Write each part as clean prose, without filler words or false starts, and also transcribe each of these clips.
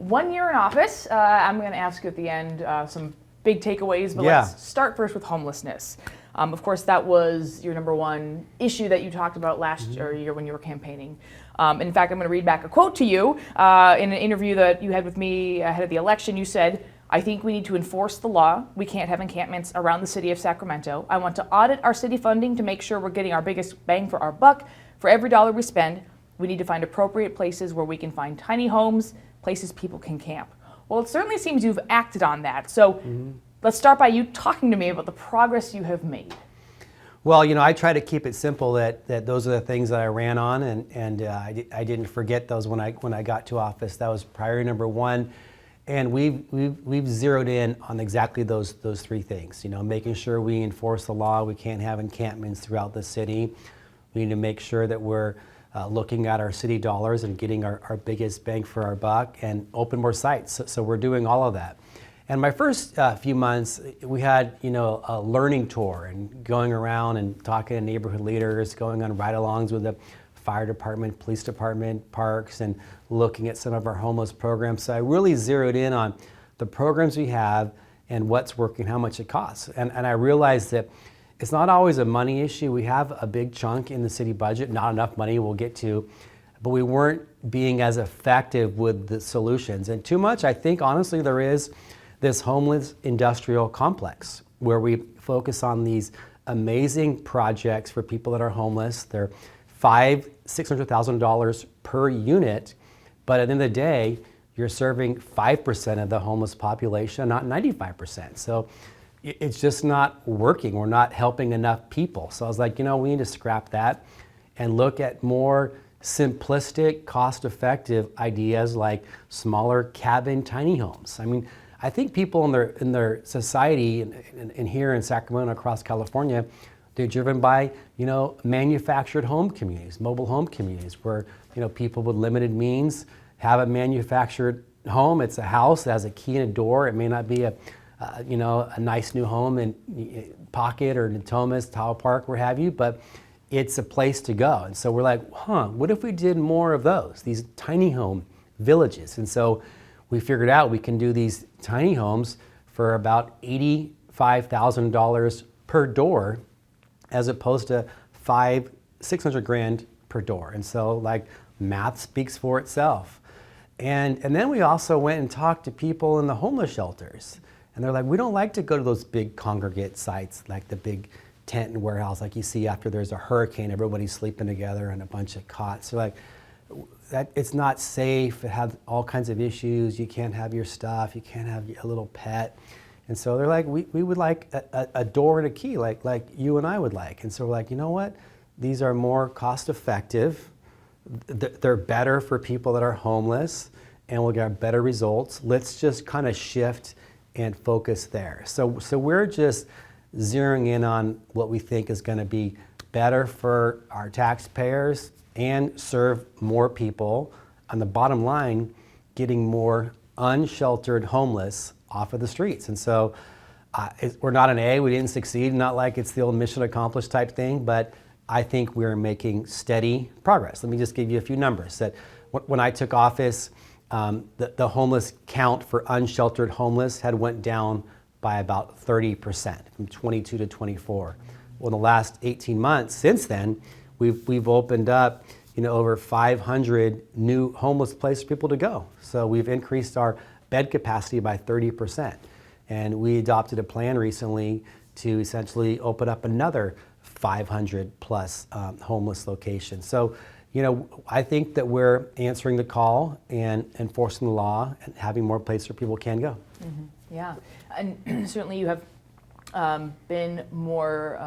1 year in office. I'm going to ask you at the end some big takeaways, but let's start first with homelessness. Of course, that was your number one issue that you talked about last year when you were campaigning. In fact, I'm going to read back a quote to you. In an interview that you had with me ahead of the election, you said, "I think we need to enforce the law. We can't have encampments around the city of Sacramento. I want to audit our city funding to make sure we're getting our biggest bang for our buck. For every dollar we spend, we need to find appropriate places where we can find tiny homes, places people can camp." Well, it certainly seems you've acted on that. So let's start by you talking to me about the progress you have made. Well, I try to keep it simple that those are the things that I ran on, and I didn't forget those when I got to office. That was priority number one. And we've zeroed in on exactly those three things. Making sure we enforce the law. We can't have encampments throughout the city. We need to make sure that we're looking at our city dollars and getting our biggest bang for our buck, and open more sites. So we're doing all of that. And my first few months, we had a learning tour and going around and talking to neighborhood leaders, going on ride-alongs with the fire department, police department, parks, and looking at some of our homeless programs. So I really zeroed in on the programs we have and what's working, how much it costs. And I realized that it's not always a money issue. We have a big chunk in the city budget, not enough money we'll get to, but we weren't being as effective with the solutions. And too much, I think, honestly, there is this homeless industrial complex where we focus on these amazing projects for people that are homeless. They're $600,000 per unit, but at the end of the day, you're serving 5% of the homeless population, not 95%. So it's just not working. We're not helping enough people. So I was like, we need to scrap that and look at more simplistic, cost-effective ideas like smaller cabin tiny homes. I mean, I think people in their society and here in Sacramento, across California, they're driven by, manufactured home communities, mobile home communities, where, people with limited means have a manufactured home. It's a house that has a key and a door. It may not be a nice new home in Pocket or Natomas, Tower Park, where have you, but it's a place to go. And so we're like, what if we did more of those, these tiny home villages? And so we figured out we can do these tiny homes for about $85,000 per door, as opposed to $600,000 per door. And so math speaks for itself. And then we also went and talked to people in the homeless shelters. And they're like, we don't like to go to those big congregate sites, like the big tent and warehouse like you see after there's a hurricane, everybody's sleeping together in a bunch of cots. So that it's not safe, it has all kinds of issues, you can't have your stuff, you can't have a little pet. And so they're like, we would like a door and a key, like you and I would like. And so we're like, you know what? These are more cost effective, they're better for people that are homeless, and we'll get better results. Let's just kind of shift and focus there. So we're just zeroing in on what we think is going to be better for our taxpayers and serve more people. On the bottom line, getting more unsheltered homeless off of the streets. And so we're not an A, we didn't succeed, not like it's the old mission accomplished type thing, but I think we're making steady progress. Let me just give you a few numbers. That when I took office, the homeless count for unsheltered homeless had went down by about 30%, from 22 to 24. Well, in the last 18 months since then, we've opened up over 500 new homeless places for people to go. So we've increased our bed capacity by 30%. And we adopted a plan recently to essentially open up another 500 plus homeless locations. So, I think that we're answering the call and enforcing the law and having more places where people can go. Mm-hmm. Yeah, and certainly you have been more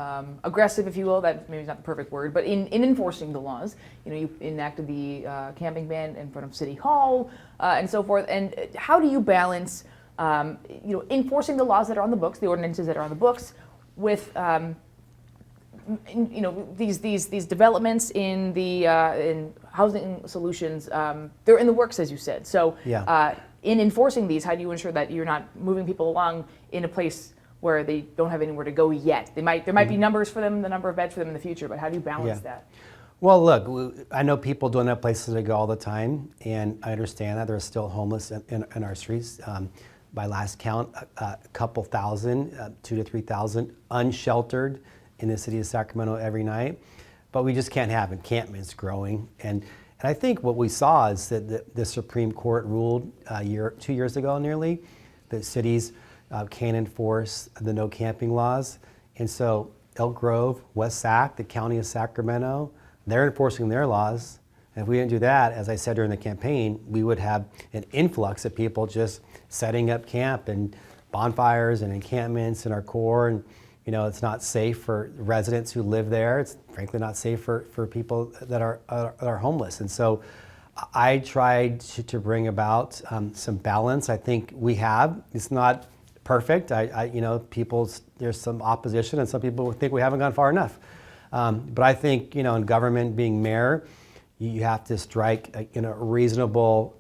aggressive, if you will. That maybe is not the perfect word, but in enforcing the laws. You enacted the camping ban in front of City Hall and so forth. And how do you balance, enforcing the laws that are on the books, the ordinances that are on the books, with these developments in the in housing solutions? They're in the works, as you said. So in enforcing these, how do you ensure that you're not moving people along in a place where they don't have anywhere to go yet? There might be numbers for them, the number of beds for them in the future, but how do you balance that? Well, look, I know people don't have places to go all the time, and I understand that there are still homeless in our streets. By last count, a couple thousand, 2,000 to 3,000 unsheltered in the city of Sacramento every night. But we just can't have encampments growing. And I think what we saw is that the Supreme Court ruled 2 years ago nearly that cities can't enforce the no camping laws. And so Elk Grove, West Sac, the county of Sacramento, they're enforcing their laws. And if we didn't do that, as I said during the campaign, we would have an influx of people just setting up camp and bonfires and encampments in our core. And it's not safe for residents who live there. It's frankly not safe for people that are homeless. And so I tried to bring about some balance. I think we have. It's not perfect. There's some opposition, and some people think we haven't gone far enough. But I think, in government, being mayor, you have to strike a reasonable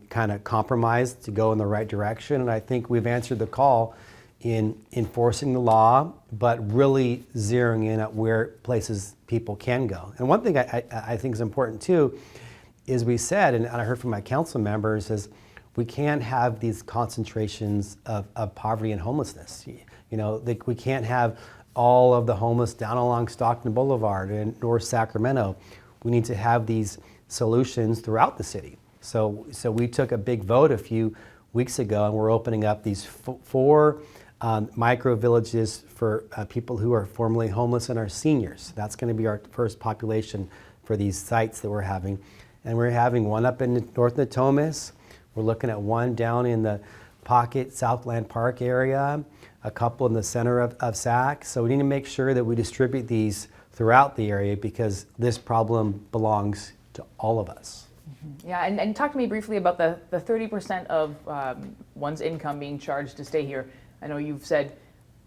kind of compromise to go in the right direction. And I think we've answered the call in enforcing the law, but really zeroing in at where places people can go. And one thing I think is important too, is we said, and I heard from my council members, is we can't have these concentrations of poverty and homelessness. We can't have all of the homeless down along Stockton Boulevard in North Sacramento. We need to have these solutions throughout the city. So we took a big vote a few weeks ago, and we're opening up these four micro villages for people who are formerly homeless and our seniors. That's going to be our first population for these sites that we're having. And we're having one up in North Natomas. We're looking at one down in the Pocket Southland Park area, a couple in the center of Sac. So we need to make sure that we distribute these throughout the area, because this problem belongs to all of us. Mm-hmm. Yeah, and talk to me briefly about the 30% of one's income being charged to stay here. I know you've said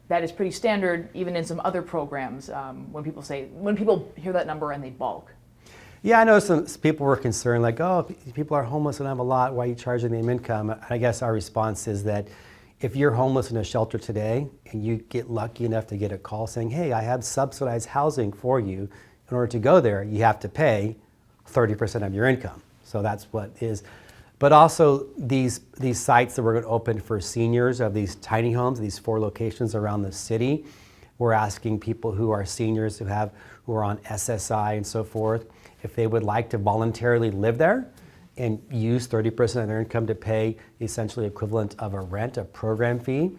that is pretty standard even in some other programs when people hear that number and they balk. Yeah, I know some people were concerned, like, oh, people are homeless and have a lot, why are you charging them income? I guess our response is that if you're homeless in a shelter today and you get lucky enough to get a call saying, hey, I have subsidized housing for you, in order to go there, you have to pay 30% of your income. So that's what is. But also these sites that we're going to open for seniors of these tiny homes, these 4 locations around the city, we're asking people who are seniors who are on SSI and so forth, if they would like to voluntarily live there and use 30% of their income to pay essentially equivalent of a rent, a program fee.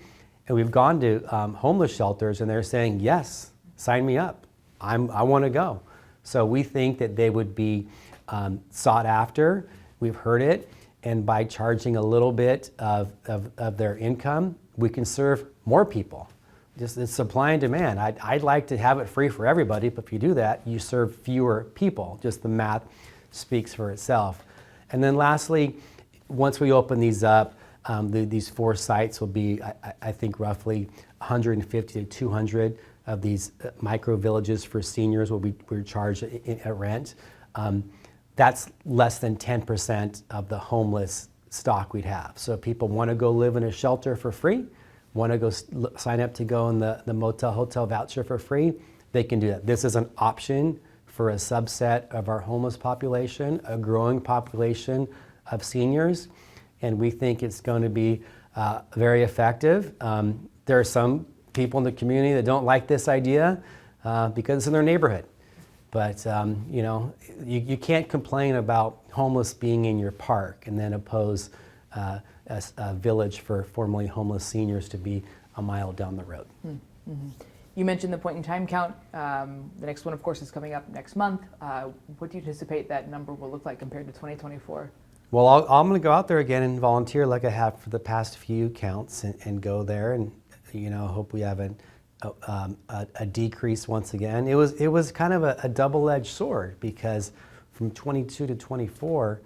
And we've gone to homeless shelters and they're saying, yes, sign me up. I want to go. So we think that they would be sought after. We've heard it. And by charging a little bit of their income, we can serve more people. Just it's supply and demand. I'd like to have it free for everybody, but if you do that, you serve fewer people. Just the math speaks for itself. And then lastly, once we open these up, these 4 sites will be, I think, roughly 150 to 200 of these micro villages for seniors will be charged at rent. That's less than 10% of the homeless stock we'd have. So if people want to go live in a shelter for free, want to go sign up to go in the motel hotel voucher for free, they can do that. This is an option for a subset of our homeless population, a growing population of seniors, and we think it's going to be very effective. There are some people in the community that don't like this idea because it's in their neighborhood. But you can't complain about homeless being in your park and then oppose a village for formerly homeless seniors to be a mile down the road. Mm-hmm. You mentioned the point in time count. The next one, of course, is coming up next month. What do you anticipate that number will look like compared to 2024? Well, I'm going to go out there again and volunteer like I have for the past few counts and go there and hope we have a decrease once again. It was kind of a double-edged sword because from 22 to 24,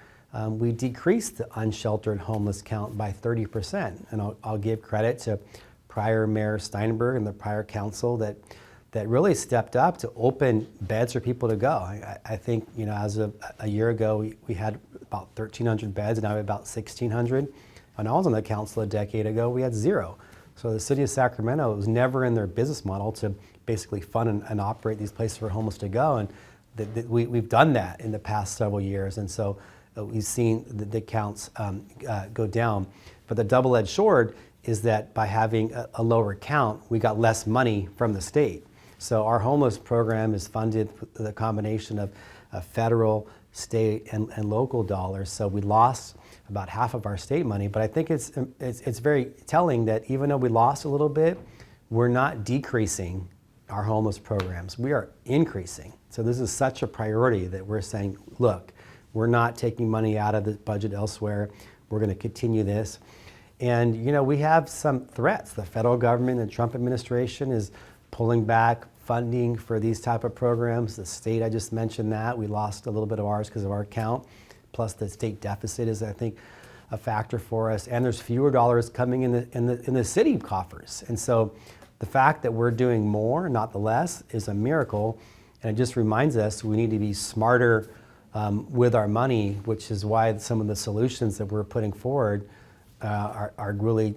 we decreased the unsheltered homeless count by 30%. And I'll give credit to prior Mayor Steinberg and the prior council that really stepped up to open beds for people to go. I think, as of a year ago, we had about 1,300 beds, and now we have about 1,600. When I was on the council a decade ago, we had 0. So the city of Sacramento, it was never in their business model to basically fund and operate these places for homeless to go. And We've done that in the past several years, and so we've seen the counts go down. But the double-edged sword is that by having a lower count, we got less money from the state. So our homeless program is funded with a combination of federal, state, and local dollars. So we lost about half of our state money, but I think it's very telling that even though we lost a little bit, we're not decreasing our homeless programs. We are increasing. So this is such a priority that we're saying, look, we're not taking money out of the budget elsewhere. We're going to continue this. And we have some threats. The federal government, the Trump administration is pulling back funding for these type of programs. The state, I just mentioned that. We lost a little bit of ours because of our count. Plus the state deficit is, I think, a factor for us. And there's fewer dollars coming in the city coffers. And so the fact that we're doing more, not the less, is a miracle. And it just reminds us we need to be smarter with our money, which is why some of the solutions that we're putting forward are really,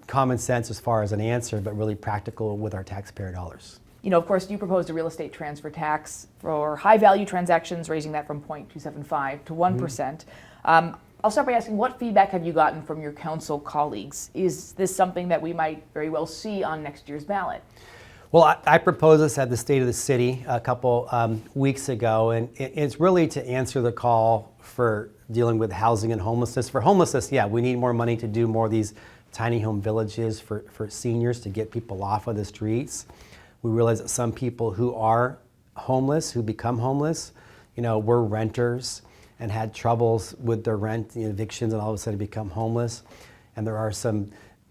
common sense as far as an answer, but really practical with our taxpayer dollars. Of course, you proposed a real estate transfer tax for high-value transactions, raising that from 0.275 to 1%. I'll start by asking, what feedback have you gotten from your council colleagues? Is this something that we might very well see on next year's ballot? Well, I proposed this at the State of the City a couple weeks ago, and it's really to answer the call for dealing with housing and homelessness. For homelessness, yeah, we need more money to do more of these tiny home villages for seniors to get people off of the streets. We realize that some people who are homeless, who become homeless, were renters and had troubles with their rent, evictions, and all of a sudden become homeless. And there are some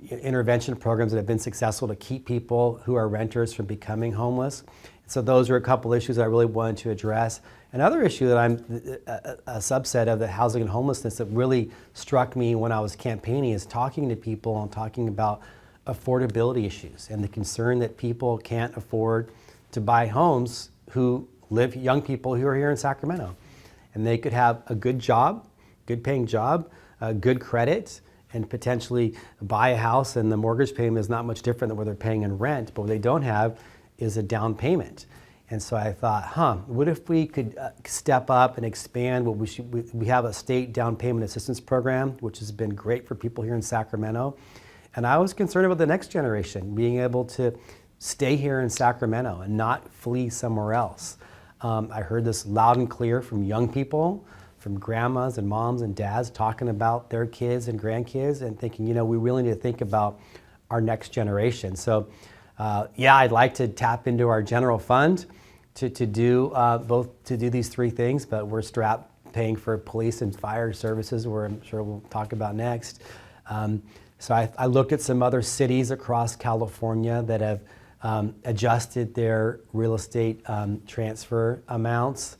intervention programs that have been successful to keep people who are renters from becoming homeless. So those are a couple issues I really wanted to address. Another issue that I'm a subset of the housing and homelessness that really struck me when I was campaigning is talking to people and talking about affordability issues and the concern that people can't afford to buy homes young people who are here in Sacramento. And they could have a good job, good paying job, good credit, and potentially buy a house, and the mortgage payment is not much different than what they're paying in rent, but what they don't have is a down payment. And so I thought, what if we could step up and expand we have a state down payment assistance program, which has been great for people here in Sacramento. And I was concerned about the next generation being able to stay here in Sacramento and not flee somewhere else. I heard this loud and clear from young people, from grandmas and moms and dads talking about their kids and grandkids and thinking, we really need to think about our next generation. So I'd like to tap into our general fund to do these three things, but we're strapped paying for police and fire services, where I'm sure we'll talk about next. So I looked at some other cities across California that have adjusted their real estate transfer amounts.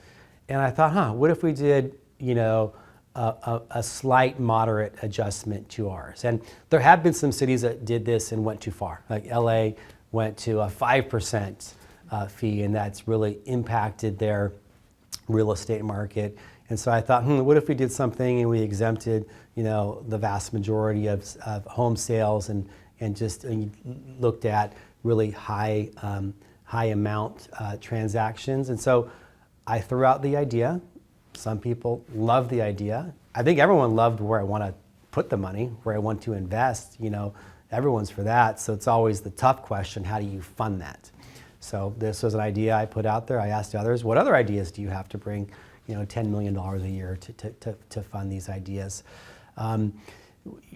And I thought, what if we did, a slight moderate adjustment to ours? And there have been some cities that did this and went too far. Like LA went to a 5% fee, and that's really impacted their real estate market. And so I thought, what if we did something and we exempted, the vast majority of home sales and just looked at really high amount transactions. And so I threw out the idea. Some people loved the idea. I think everyone loved where I want to put the money, where I want to invest. Everyone's for that. So it's always the tough question, how do you fund that? So this was an idea I put out there. I asked others, what other ideas do you have to bring, $10 million a year to fund these ideas?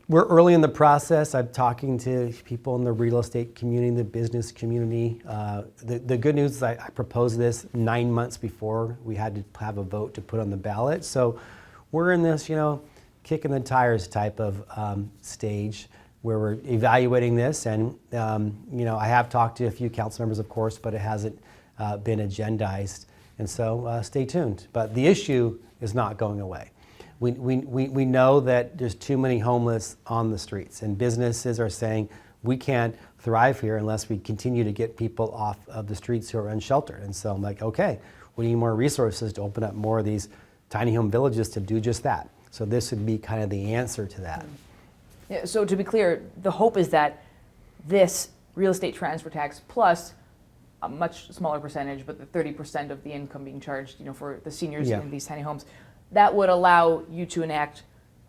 We're early in the process. I'm talking to people in the real estate community, the business community. The good news is I proposed this 9 months before we had to have a vote to put on the ballot. So we're in this, kicking the tires type of stage where we're evaluating this. And, I have talked to a few council members, of course, but it hasn't been agendized. And so stay tuned. But the issue is not going away. We know that there's too many homeless on the streets, and businesses are saying we can't thrive here unless we continue to get people off of the streets who are unsheltered. And so I'm like, okay, we need more resources to open up more of these tiny home villages to do just that. So this would be kind of the answer to that. Yeah, so to be clear, the hope is that this real estate transfer tax plus a much smaller percentage, but the 30% of the income being charged, for the seniors in these tiny homes, that would allow you to enact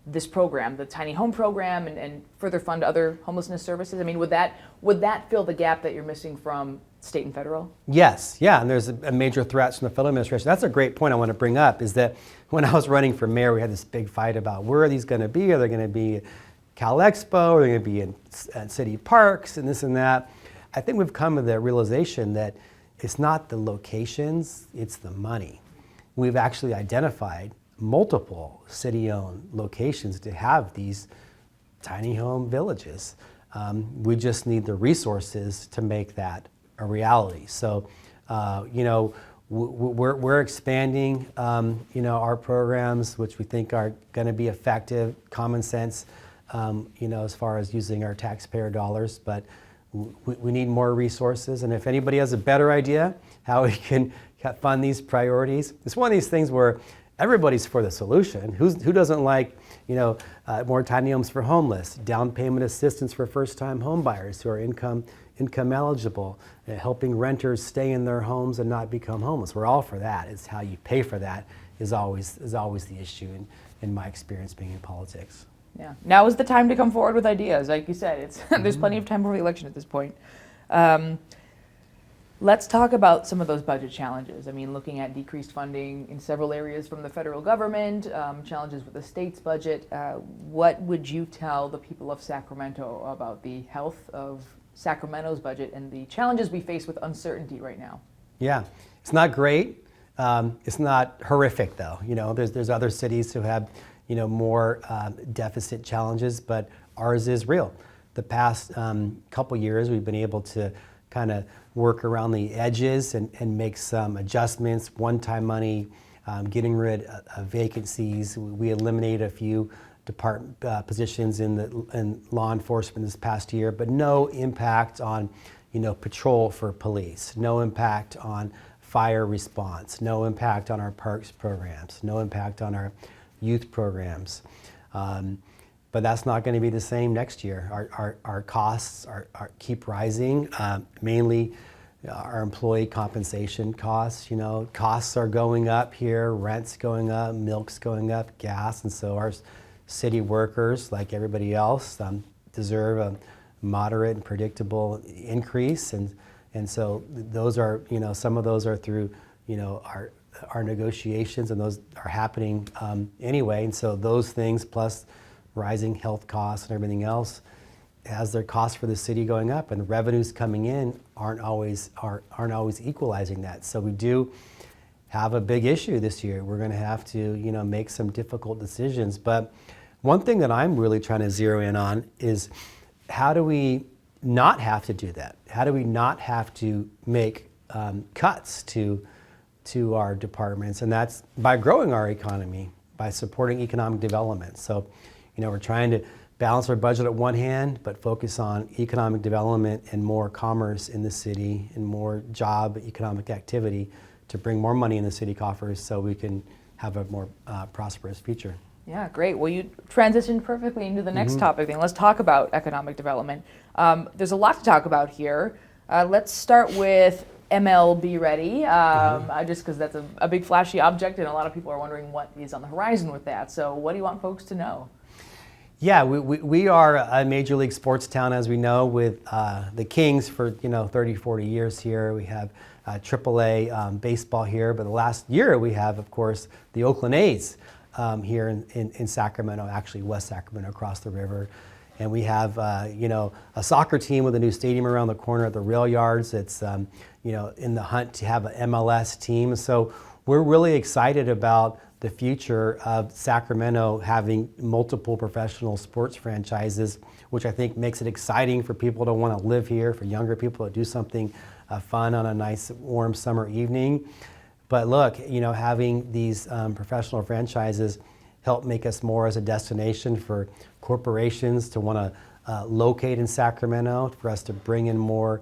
this program, the tiny home program, and further fund other homelessness services? I mean, would that fill the gap that you're missing from state and federal? Yes, yeah, and there's a major threat from the federal administration. That's a great point I want to bring up, is that when I was running for mayor, we had this big fight about where are these going to be? Are they going to be at Cal Expo? Are they going to be in city parks and this and that? I think we've come to the realization that it's not the locations, it's the money. We've actually identified multiple city-owned locations to have these tiny home villages. We just need the resources to make that a reality. So, we're expanding, our programs, which we think are going to be effective, common sense, as far as using our taxpayer dollars. But we need more resources. And if anybody has a better idea how we can fund these priorities, it's one of these things where everybody's for the solution. Who doesn't like, more tiny homes for homeless, down payment assistance for first-time home buyers who are income eligible, helping renters stay in their homes and not become homeless. We're all for that. It's how you pay for that is always the issue in my experience being in politics. Yeah, now is the time to come forward with ideas. Like you said, there's plenty of time before the election at this point. Let's talk about some of those budget challenges. I mean, looking at decreased funding in several areas from the federal government, challenges with the state's budget. What would you tell the people of Sacramento about the health of Sacramento's budget and the challenges we face with uncertainty right now? Yeah, it's not great. It's not horrific, though. There's other cities who have more deficit challenges, but ours is real. The past couple years, we've been able to kind of work around the edges and make some adjustments, one-time money, getting rid of vacancies. We eliminated a few department positions in law enforcement this past year, but no impact on, patrol for police, no impact on fire response, no impact on our parks programs, no impact on our youth programs. But that's not going to be the same next year. Our costs keep rising, mainly our employee compensation costs. Costs are going up here, rent's going up, milk's going up, gas, and so our city workers, like everybody else, deserve a moderate and predictable increase. And so those are, some of those are through, our negotiations, and those are happening anyway. And so those things, plus rising health costs and everything else, has their costs for the city going up, and revenues coming in aren't always equalizing that. So we do have a big issue this year. We're going to have to, make some difficult decisions. But one thing that I'm really trying to zero in on is, how do we not have to do that? How do we not have to make cuts to our departments? And that's by growing our economy, by supporting economic development. So, we're trying to balance our budget at one hand, but focus on economic development and more commerce in the city and more job economic activity to bring more money in the city coffers so we can have a more prosperous future. Yeah, great. Well, you transitioned perfectly into the next topic then. Let's talk about economic development. There's a lot to talk about here. Let's start with MLB Ready, just because that's a big flashy object, and a lot of people are wondering what is on the horizon with that. So what do you want folks to know? Yeah, we are a major league sports town, as we know, with the Kings for 30, 40 years here. We have AAA baseball here, but the last year we have, of course, the Oakland A's here in Sacramento, actually West Sacramento, across the river. And we have a soccer team with a new stadium around the corner at the Railyards. It's in the hunt to have an MLS team. So we're really excited about the future of Sacramento having multiple professional sports franchises, which I think makes it exciting for people to want to live here, for younger people to do something fun on a nice warm summer evening. But look, having these professional franchises help make us more as a destination for corporations to want to locate in Sacramento, for us to bring in more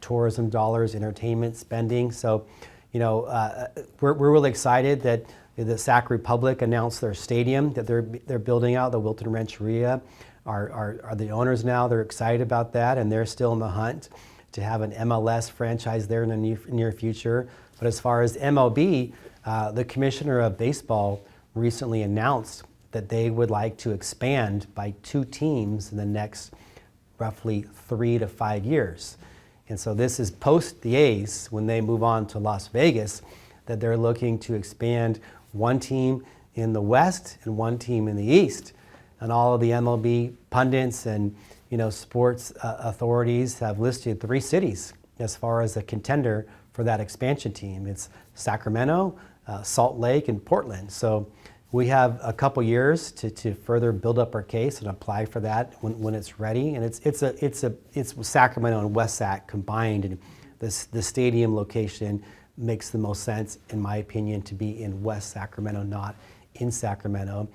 tourism dollars, entertainment spending. So, we're really excited that the Sac Republic announced their stadium that they're building out, the Wilton Rancheria, are the owners now. They're excited about that, and they're still in the hunt to have an MLS franchise there in the near future. But as far as MLB, the commissioner of baseball recently announced that they would like to expand by 2 teams in the next roughly 3 to 5 years. And so this is post the A's, when they move on to Las Vegas, that they're looking to expand 1 team in the West and 1 team in the East. And all of the MLB pundits and sports authorities have listed 3 cities as far as a contender for that expansion team. It's Sacramento, Salt Lake, and Portland. So we have a couple years to further build up our case and apply for that when it's ready. And it's Sacramento and West Sac combined, and the stadium location makes the most sense, in my opinion, to be in West Sacramento, not in Sacramento.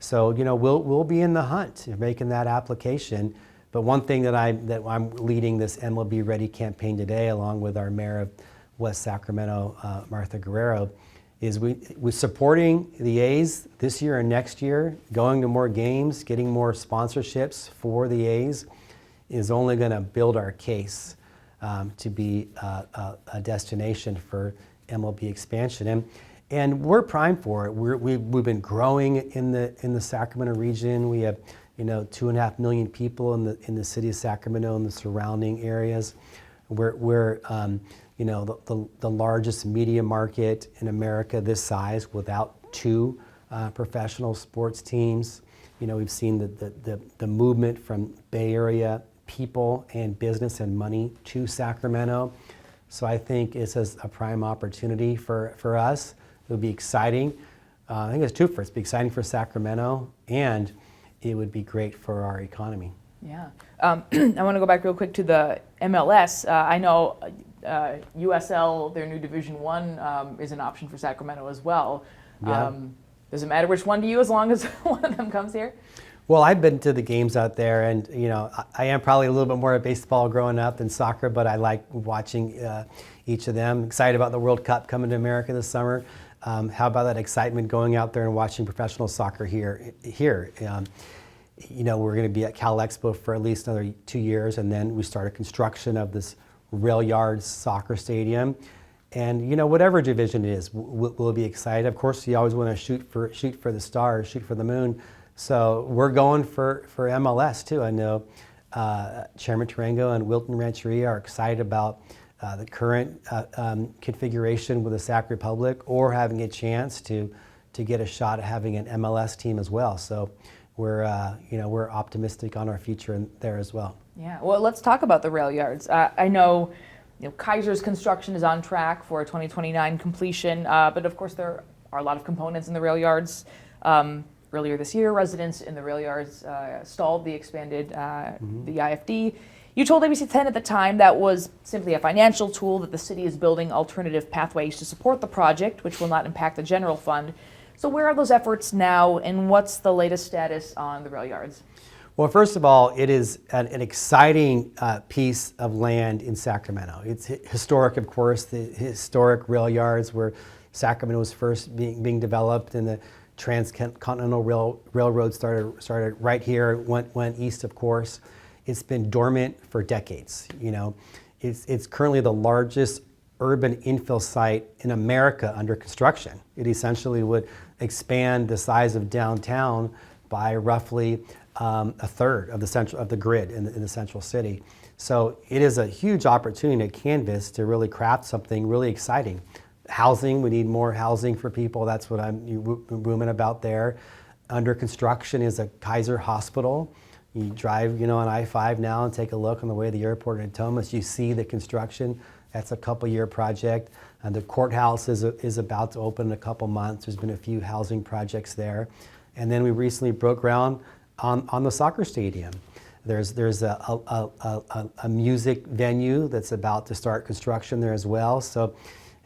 So we'll be in the hunt of making that application. But one thing that I'm leading this MLB Ready campaign today, along with our mayor of West Sacramento, Martha Guerrero, is we're supporting the A's this year and next year, going to more games, getting more sponsorships for the A's is only going to build our case to be a destination for MLB expansion. And we're primed for it. We've been growing in the Sacramento region. We have 2.5 million people in the city of Sacramento and the surrounding areas. We're the largest media market in America this size without 2 professional sports teams. We've seen the movement from Bay Area people and business and money to Sacramento. So I think it's a prime opportunity for us. It would be exciting. I think it's 2 for us. It'd be exciting for Sacramento, and it would be great for our economy. Yeah. I want to go back real quick to the MLS. I know USL, their new Division 1, is an option for Sacramento as well. Yeah. Does it matter which one to you as long as one of them comes here? Well, I've been to the games out there, and I am probably a little bit more of baseball growing up than soccer, but I like watching each of them. Excited about the World Cup coming to America this summer. How about that excitement going out there and watching professional soccer here? We're going to be at Cal Expo for at least another 2 years, and then we start construction of this Railyards soccer stadium. And whatever division it is, we'll be excited. Of course, you always want to shoot for the stars, shoot for the moon. So we're going for MLS too. I know Chairman Tarango and Wilton Rancheria are excited about the current configuration with the Sac Republic, or having a chance to get a shot at having an MLS team as well. So we're optimistic on our future there as well. Yeah. Well, let's talk about the Railyards. I know Kaiser's construction is on track for a 2029 completion, but of course there are a lot of components in the Railyards. Earlier this year, residents in the Railyards stalled the expanded the IFD. You told ABC 10 at the time that was simply a financial tool, that the city is building alternative pathways to support the project, which will not impact the general fund. So where are those efforts now, and what's the latest status on the Railyards? Well, first of all, it is an exciting piece of land in Sacramento. It's historic, of course, the historic Railyards where Sacramento was first being developed, and the Transcontinental Railroad started right here, went east, of course. It's been dormant for decades. It's currently the largest urban infill site in America under construction. It essentially would expand the size of downtown by roughly a third of the grid in the central city. So it is a huge opportunity to canvas to really craft something really exciting. Housing, we need more housing for people. That's what I'm booming about there. Under construction is a Kaiser Hospital. You drive, on I-5 now and take a look on the way to the airport in Thomas. You see the construction. That's a couple-year project. And the courthouse is about to open in a couple months. There's been a few housing projects there. And then we recently broke ground on the soccer stadium. There's a music venue that's about to start construction there as well. So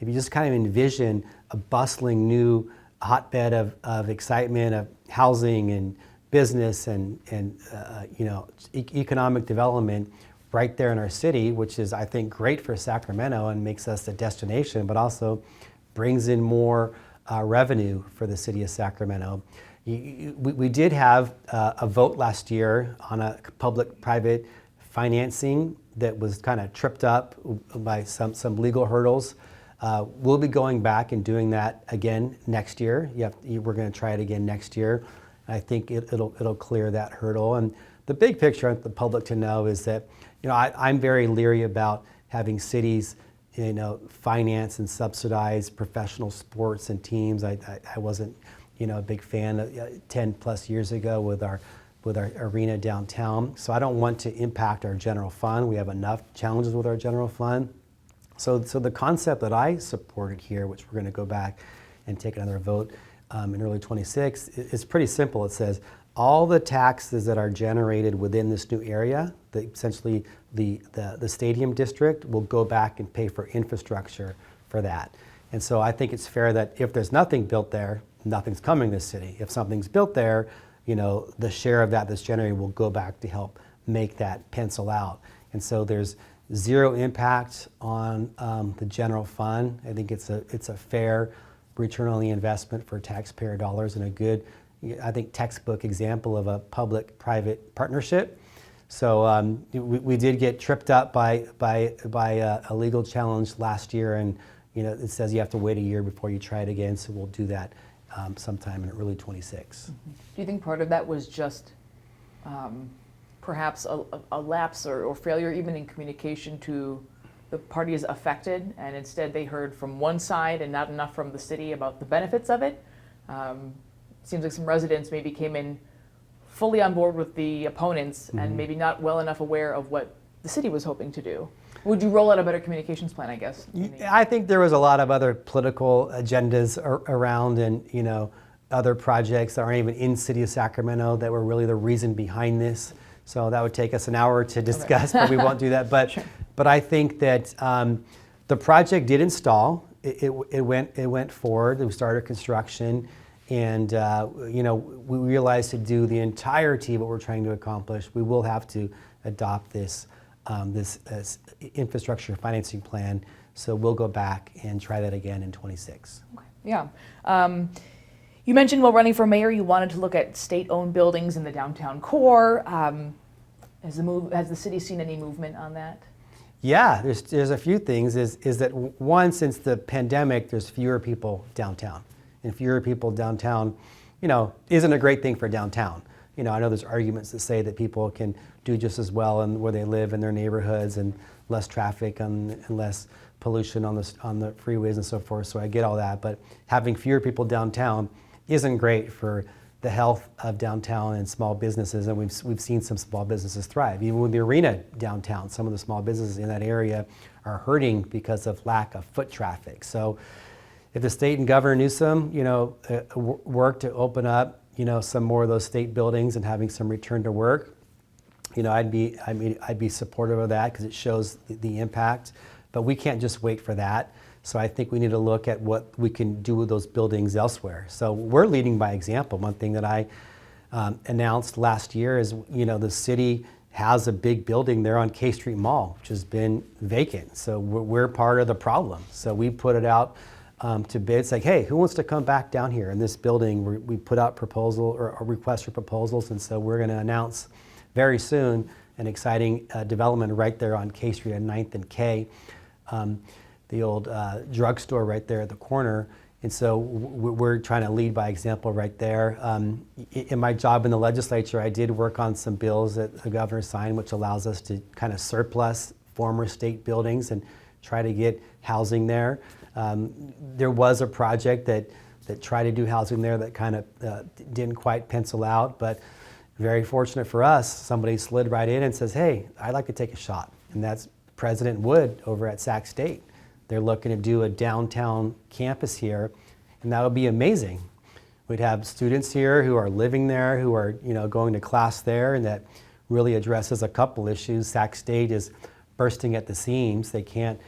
if you just kind of envision a bustling new hotbed of excitement, of housing and business and economic development right there in our city, which is, I think, great for Sacramento and makes us a destination, but also brings in more revenue for the city of Sacramento. We did have a vote last year on a public-private financing that was kind of tripped up by some legal hurdles. We'll be going back and doing that again next year. We're going to try it again next year. I think it'll clear that hurdle. And the big picture I want the public to know is that, I'm very leery about having cities, finance and subsidize professional sports and teams. I wasn't, a big fan of 10 plus years ago with our arena downtown. So I don't want to impact our general fund. We have enough challenges with our general fund. So the concept that I supported here, which we're going to go back and take another vote in early 26, is pretty simple. It says all the taxes that are generated within this new area, essentially the stadium district, will go back and pay for infrastructure for that. And so I think it's fair that if there's nothing built there, nothing's coming to the city. If something's built there, the share of that that's generated will go back to help make that pencil out. And so there's zero impact on the general fund. I think it's a fair return on the investment for taxpayer dollars and a good, I think, textbook example of a public-private partnership. So we did get tripped up by a legal challenge last year, and it says you have to wait a year before you try it again. So we'll do that sometime in early 26. Do you think part of that was just perhaps a lapse or failure even in communication to the parties affected, and instead they heard from one side and not enough from the city about the benefits of it? Seems like some residents maybe came in fully on board with the opponents and maybe not well enough aware of what the city was hoping to do. Would you roll out a better communications plan, I guess? I think there was a lot of other political agendas around, and other projects that aren't even in city of Sacramento that were really the reason behind this. So that would take us an hour to discuss, but we won't do that. But Sure. But I think that the project did install. It went forward. We started construction, and we realized to do the entirety of what we're trying to accomplish, we will have to adopt this infrastructure financing plan. So we'll go back and try that again in 26. Okay. Yeah. You mentioned while running for mayor, you wanted to look at state-owned buildings in the downtown core. Has the city seen any movement on that? Yeah, there's a few things. Is that one, since the pandemic, there's fewer people downtown, and fewer people downtown, isn't a great thing for downtown. I know there's arguments that say that people can do just as well in where they live in their neighborhoods, and less traffic and less pollution on the freeways and so forth. So I get all that, but having fewer people downtown isn't great for the health of downtown and small businesses, and we've seen some small businesses thrive. Even with the arena downtown, some of the small businesses in that area are hurting because of lack of foot traffic. So if the state and Governor Newsom, work to open up, some more of those state buildings and having some return to work, I'd be supportive of that because it shows the impact. But we can't just wait for that. So I think we need to look at what we can do with those buildings elsewhere. So we're leading by example. One thing that I announced last year is, the city has a big building there on K Street Mall, which has been vacant. So we're part of the problem. So we put it out to bid. It's like, hey, who wants to come back down here in this building? We put out proposal or request for proposals, and so we're going to announce very soon an exciting development right there on K Street at 9th and K. The old drugstore right there at the corner. And so we're trying to lead by example right there. In my job in the legislature, I did work on some bills that the governor signed, which allows us to kind of surplus former state buildings and try to get housing there. There was a project that tried to do housing there that kind of didn't quite pencil out, but very fortunate for us, somebody slid right in and says, hey, I'd like to take a shot. And that's President Wood over at Sac State. They're looking to do a downtown campus here, and that would be amazing. We'd have students here who are living there, who are going to class there, and that really addresses a couple issues. Sac State is bursting at the seams. They can't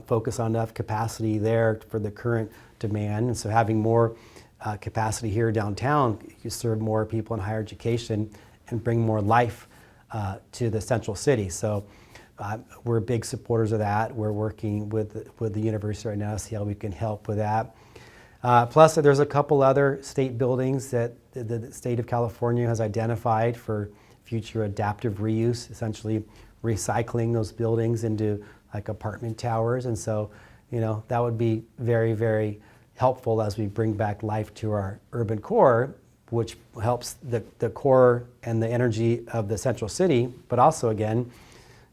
focus on enough capacity there for the current demand, and so having more capacity here downtown, you serve more people in higher education and bring more life to the central city. So we're big supporters of that. We're working with the university right now to see how we can help with that. Plus, there's a couple other state buildings that the state of California has identified for future adaptive reuse, essentially recycling those buildings into like apartment towers. And so, that would be very, very helpful as we bring back life to our urban core, which helps the core and the energy of the central city, but also, again,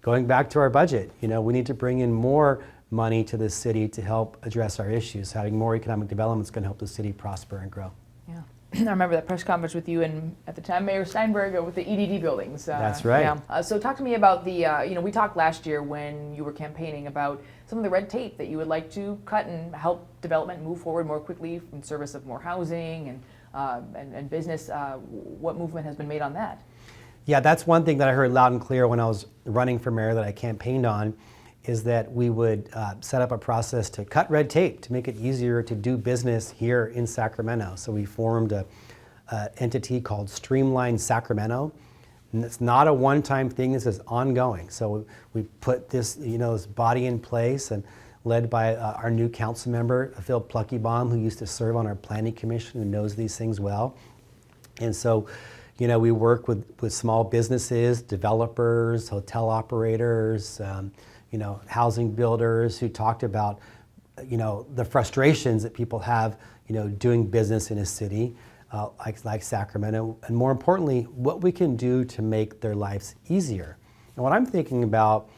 going back to our budget. We need to bring in more money to the city to help address our issues. Having more economic development is going to help the city prosper and grow. Yeah, I remember that press conference with you and at the time Mayor Steinberg with the EDD buildings. That's right. Yeah. So talk to me about the, we talked last year when you were campaigning about some of the red tape that you would like to cut and help development move forward more quickly in service of more housing and business. What movement has been made on that? Yeah, that's one thing that I heard loud and clear when I was running for mayor that I campaigned on, is that we would set up a process to cut red tape, to make it easier to do business here in Sacramento. So we formed an entity called Streamline Sacramento. And it's not a one-time thing, this is ongoing. So we put this, this body in place, and led by our new council member, Phil Pluckybaum, who used to serve on our planning commission, who knows these things well. And so, we work with small businesses, developers, hotel operators, housing builders who talked about, the frustrations that people have, doing business in a city like Sacramento, and more importantly, what we can do to make their lives easier. And what I'm thinking about,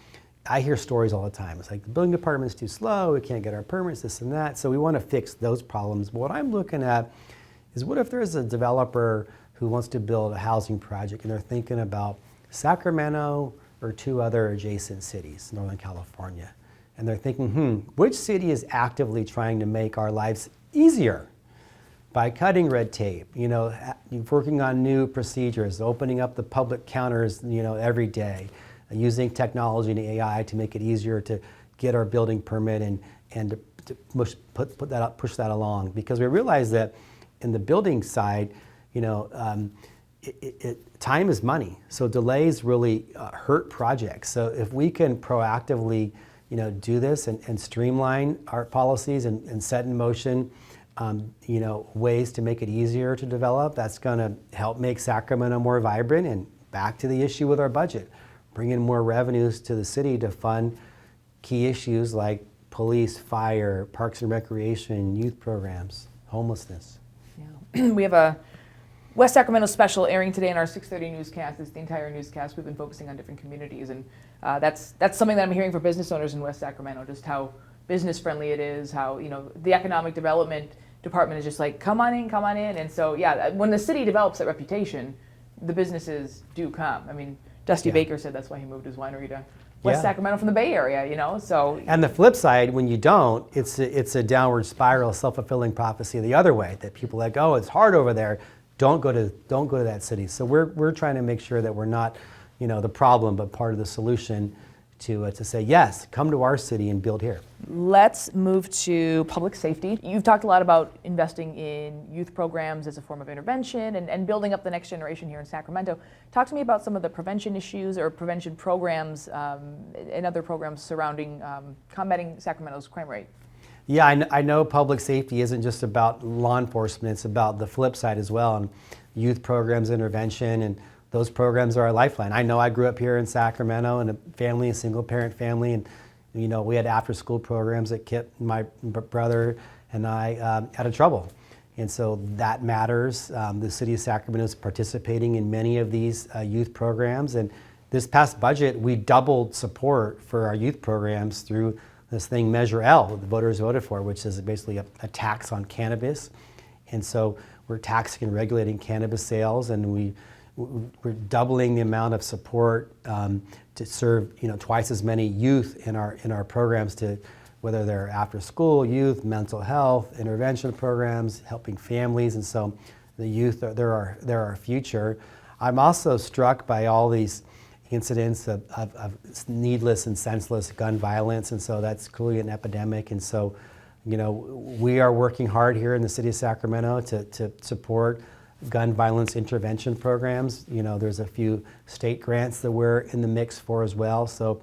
I hear stories all the time. It's like the building department's too slow, we can't get our permits, this and that. So we want to fix those problems. But what I'm looking at is, what if there's a developer who wants to build a housing project and they're thinking about Sacramento or two other adjacent cities, Northern California. And they're thinking, which city is actively trying to make our lives easier by cutting red tape, working on new procedures, opening up the public counters, every day, using technology and AI to make it easier to get our building permit and to push that along. Because we realize that in the building side, time is money, so delays really hurt projects. So if we can proactively, do this and streamline our policies and set in motion, ways to make it easier to develop, that's going to help make Sacramento more vibrant. And back to the issue with our budget, bring in more revenues to the city to fund key issues like police, fire, parks and recreation, youth programs, homelessness. Yeah. We have a West Sacramento special airing today in our 6:30 newscast. It's the entire newscast. We've been focusing on different communities, and that's something that I'm hearing for business owners in West Sacramento, just how business friendly it is, how the economic development department is just like, come on in. And so when the city develops that reputation, the businesses do come. I mean, Dusty Baker said that's why he moved his winery to West Sacramento from the Bay Area, so. And the flip side, when you don't, it's a downward spiral, self-fulfilling prophecy the other way, that people are like, oh, it's hard over there. Don't go to that city. So we're trying to make sure that we're not, the problem, but part of the solution to say, yes, come to our city and build here. Let's move to public safety. You've talked a lot about investing in youth programs as a form of intervention and building up the next generation here in Sacramento. Talk to me about some of the prevention issues or prevention programs and other programs surrounding combating Sacramento's crime rate. Yeah, I know public safety isn't just about law enforcement, it's about the flip side as well, and youth programs, intervention, and those programs are our lifeline. I know I grew up here in Sacramento in a single parent family, and we had after school programs that kept my brother and I out of trouble. And so that matters. The city of Sacramento is participating in many of these youth programs, and this past budget we doubled support for our youth programs through this thing, Measure L, that the voters voted for, which is basically a tax on cannabis. And so we're taxing and regulating cannabis sales, and we're doubling the amount of support to serve twice as many youth in our programs, to whether they're after school youth, mental health, intervention programs, helping families. And so the youth they're our future. I'm also struck by all these incidents of needless and senseless gun violence, and so that's clearly an epidemic. And so we are working hard here in the city of Sacramento to support gun violence intervention programs. There's a few state grants that we're in the mix for as well. So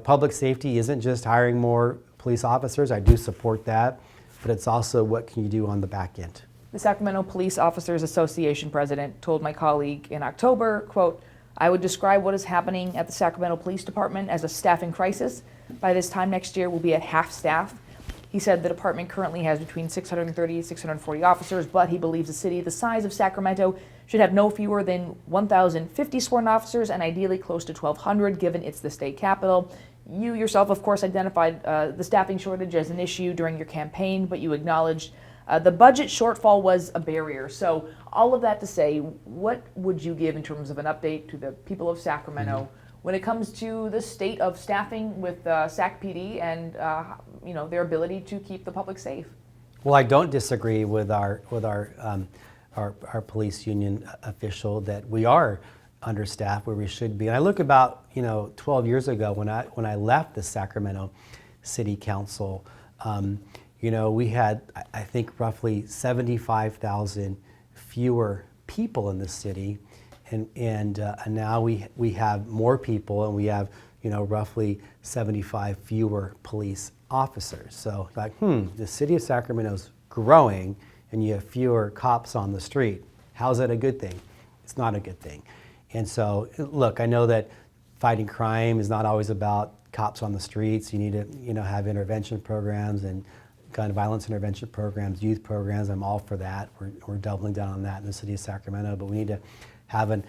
public safety isn't just hiring more police officers. I do support that. but it's also what can you do on the back end. The Sacramento Police Officers Association president told my colleague in October, quote, "I would describe what is happening at the Sacramento Police Department as a staffing crisis. By this time next year, we'll be at half staff." He said the department currently has between 630 and 640 officers, but he believes a city the size of Sacramento should have no fewer than 1,050 sworn officers and ideally close to 1,200 given it's the state capital. You yourself, of course, identified the staffing shortage as an issue during your campaign, but you acknowledged the budget shortfall was a barrier. So all of that to say, what would you give in terms of an update to the people of Sacramento when it comes to the state of staffing with Sac PD and their ability to keep the public safe? Well, I don't disagree with our police union official that we are understaffed where we should be. And I look about 12 years ago when I left the Sacramento City Council. We had, I think, roughly 75,000 fewer people in the city, and now we have more people, and we have roughly 75 fewer police officers. So the city of Sacramento's growing, and you have fewer cops on the street. How's that a good thing? It's not a good thing. And so, look, I know that fighting crime is not always about cops on the streets. You need to have intervention programs and gun violence intervention programs, youth programs. I'm all for that. We're doubling down on that in the city of Sacramento, but we need to have an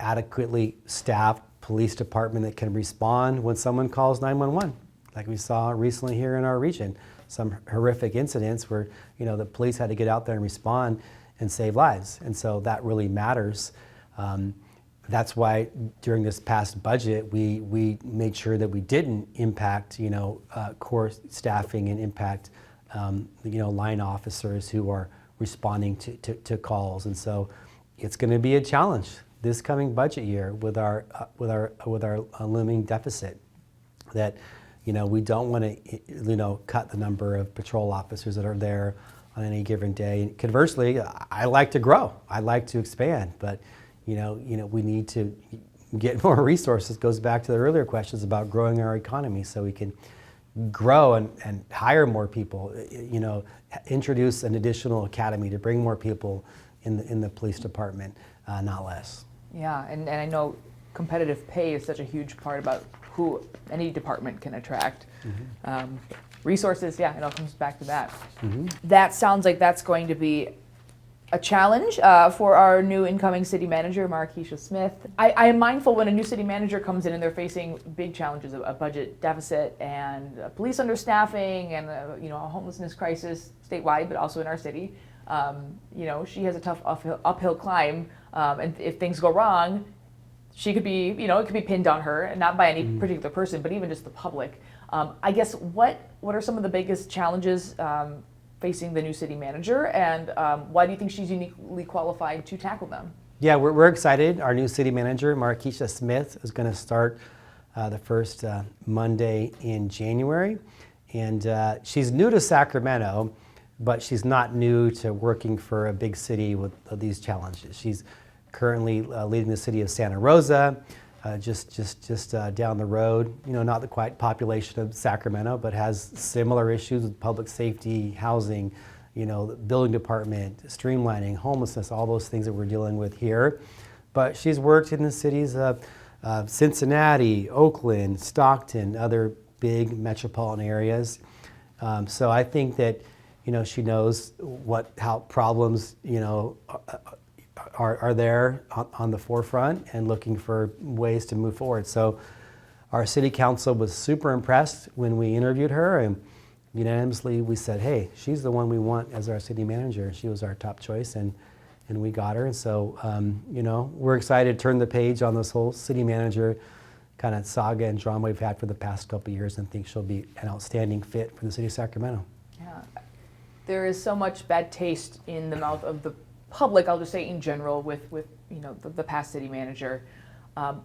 adequately staffed police department that can respond when someone calls 911, like we saw recently here in our region. Some horrific incidents where the police had to get out there and respond and save lives, and so that really matters. That's why during this past budget we made sure that we didn't impact core staffing and impact line officers who are responding to calls, and so it's going to be a challenge this coming budget year with our looming deficit. That we don't want to cut the number of patrol officers that are there on any given day. Conversely, I like to grow, I like to expand, but we need to get more resources. Goes back to the earlier questions about growing our economy so we can grow and hire more people, introduce an additional academy to bring more people in the police department, not less. Yeah, and I know competitive pay is such a huge part about who any department can attract. Resources, yeah, it all comes back to that. That sounds like that's going to be a challenge for our new incoming city manager, Marquisha Smith. I am mindful when a new city manager comes in and they're facing big challenges, a budget deficit and police understaffing and a homelessness crisis statewide, but also in our city. She has a tough uphill climb, and if things go wrong, she could be, it could be pinned on her, and not by any particular person, but even just the public. I guess what are some of the biggest challenges facing the new city manager, and why do you think she's uniquely qualified to tackle them? Yeah, we're excited. Our new city manager, Marquisha Smith, is going to start the first Monday in January. And she's new to Sacramento, but she's not new to working for a big city with these challenges. She's currently leading the city of Santa Rosa, just down the road. Not the quite population of Sacramento, but has similar issues with public safety, housing, the building department, streamlining, homelessness, all those things that we're dealing with here. But she's worked in the cities of Cincinnati, Oakland, Stockton, other big metropolitan areas. So I think that she knows how problems are there on the forefront and looking for ways to move forward. So our city council was super impressed when we interviewed her, and unanimously we said, hey, she's the one we want as our city manager. She was our top choice, and we got her. And so we're excited to turn the page on this whole city manager kind of saga and drama we've had for the past couple of years, and think she'll be an outstanding fit for the city of Sacramento. Yeah, there is so much bad taste in the mouth of the public, I'll just say in general, with the past city manager.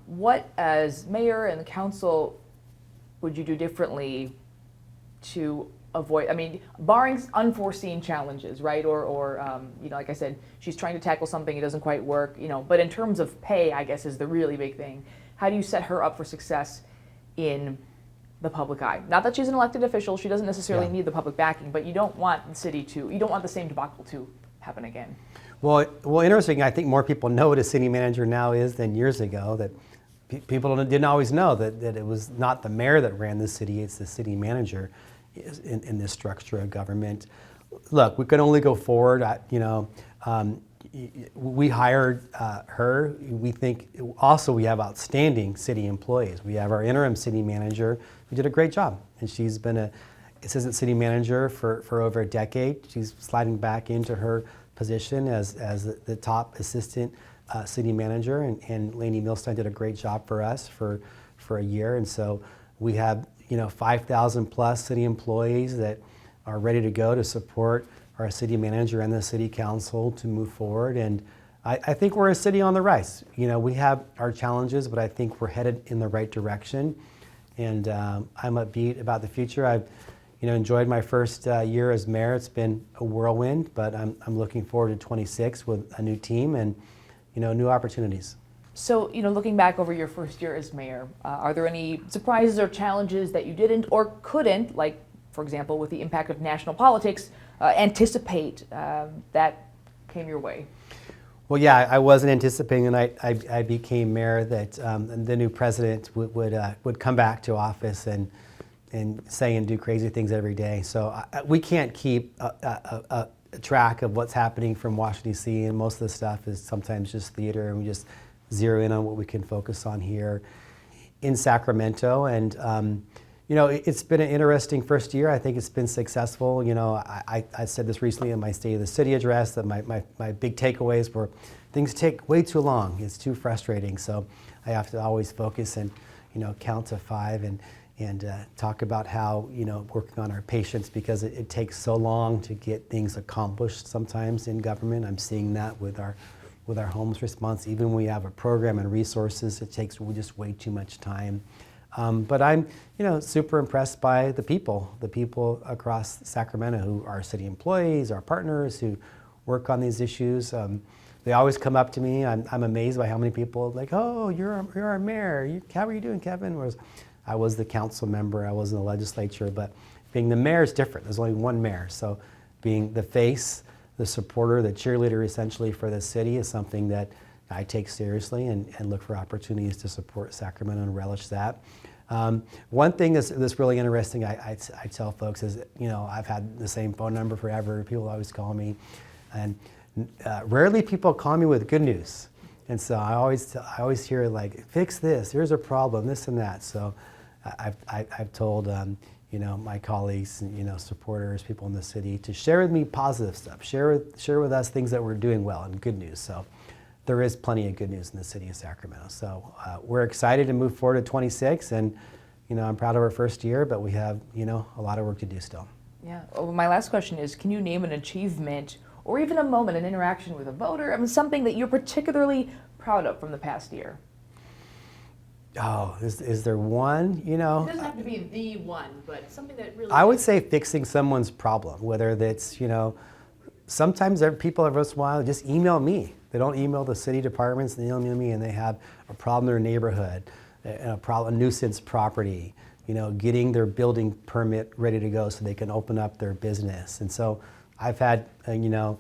What, as mayor and the council, would you do differently to avoid, barring unforeseen challenges, right? Or like I said, she's trying to tackle something, it doesn't quite work, but in terms of pay, I guess, is the really big thing. How do you set her up for success in the public eye. Not that she's an elected official, she doesn't necessarily Yeah. need the public backing, but you don't want you don't want the same debacle to happen again. Well, interesting. I think more people know what a city manager now is than years ago. That people didn't always know that it was not the mayor that ran the city; it's the city manager in this structure of government. Look, we can only go forward. We hired her. We think also we have outstanding city employees. We have our interim city manager who did a great job, and she's been an assistant city manager for over a decade. She's sliding back into her position as the top assistant city manager, and Lainey Milstein did a great job for us for a year. And so we have 5,000 plus city employees that are ready to go to support our city manager and the city council to move forward. And I think we're a city on the rise. We have our challenges, but I think we're headed in the right direction. And I'm upbeat about the future. I've enjoyed my first year as mayor. It's been a whirlwind, but I'm looking forward to 26 with a new team and new opportunities. So, looking back over your first year as mayor, are there any surprises or challenges that you didn't or couldn't, like, for example, with the impact of national politics, anticipate that came your way? Well, yeah, I wasn't anticipating that I became mayor that the new president would come back to office and say and do crazy things every day. So we can't keep a track of what's happening from Washington, D.C., and most of the stuff is sometimes just theater, and we just zero in on what we can focus on here in Sacramento. And it's been an interesting first year. I think it's been successful. I said this recently in my State of the City address that my big takeaways were things take way too long. It's too frustrating. So I have to always focus and count to 5 and talk about how working on our patience, because it takes so long to get things accomplished sometimes in government. I'm seeing that with our homeless response. Even when we have a program and resources, it takes just way too much time. But I'm super impressed by the people across Sacramento who are city employees, our partners who work on these issues. They always come up to me. I'm amazed by how many people are like, oh, you're our mayor. How are you doing, Kevin? Whereas I was the council member, I was in the legislature, but being the mayor is different. There's only one mayor. So being the face, the supporter, the cheerleader essentially for the city is something that I take seriously and look for opportunities to support Sacramento and relish that. One thing that's really interesting, I tell folks is, I've had the same phone number forever. People always call me, and rarely people call me with good news. And so I always hear like, fix this, here's a problem, this and that. So I've told my colleagues and supporters, people in the city, to share with me positive stuff. Share with us things that we're doing well and good news. So there is plenty of good news in the city of Sacramento. So we're excited to move forward to 26, and I'm proud of our first year, but we have a lot of work to do still. Yeah. Well, my last question is, can you name an achievement or even a moment, an interaction with a voter? I mean, something that you're particularly proud of from the past year. Oh, is there one? It doesn't have to be the one, but something that really... I would say fixing someone's problem, whether that's, sometimes people every once in a while just email me. They don't email the city departments, they email me, and they have a problem in their neighborhood, a nuisance property, getting their building permit ready to go so they can open up their business. And so I've had, a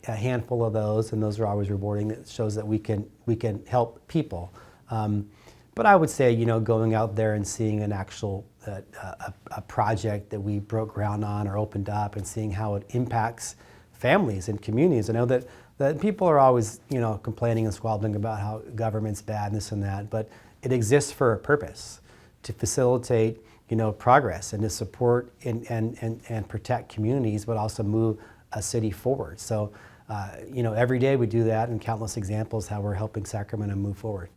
handful of those, and those are always rewarding. It shows that we can help people. But I would say, going out there and seeing an actual a project that we broke ground on or opened up, and seeing how it impacts families and communities. I know that people are always, complaining and squabbling about how government's bad and this and that, but it exists for a purpose, to facilitate, progress and to support and protect communities, but also move a city forward. So, every day we do that, and countless examples how we're helping Sacramento move forward.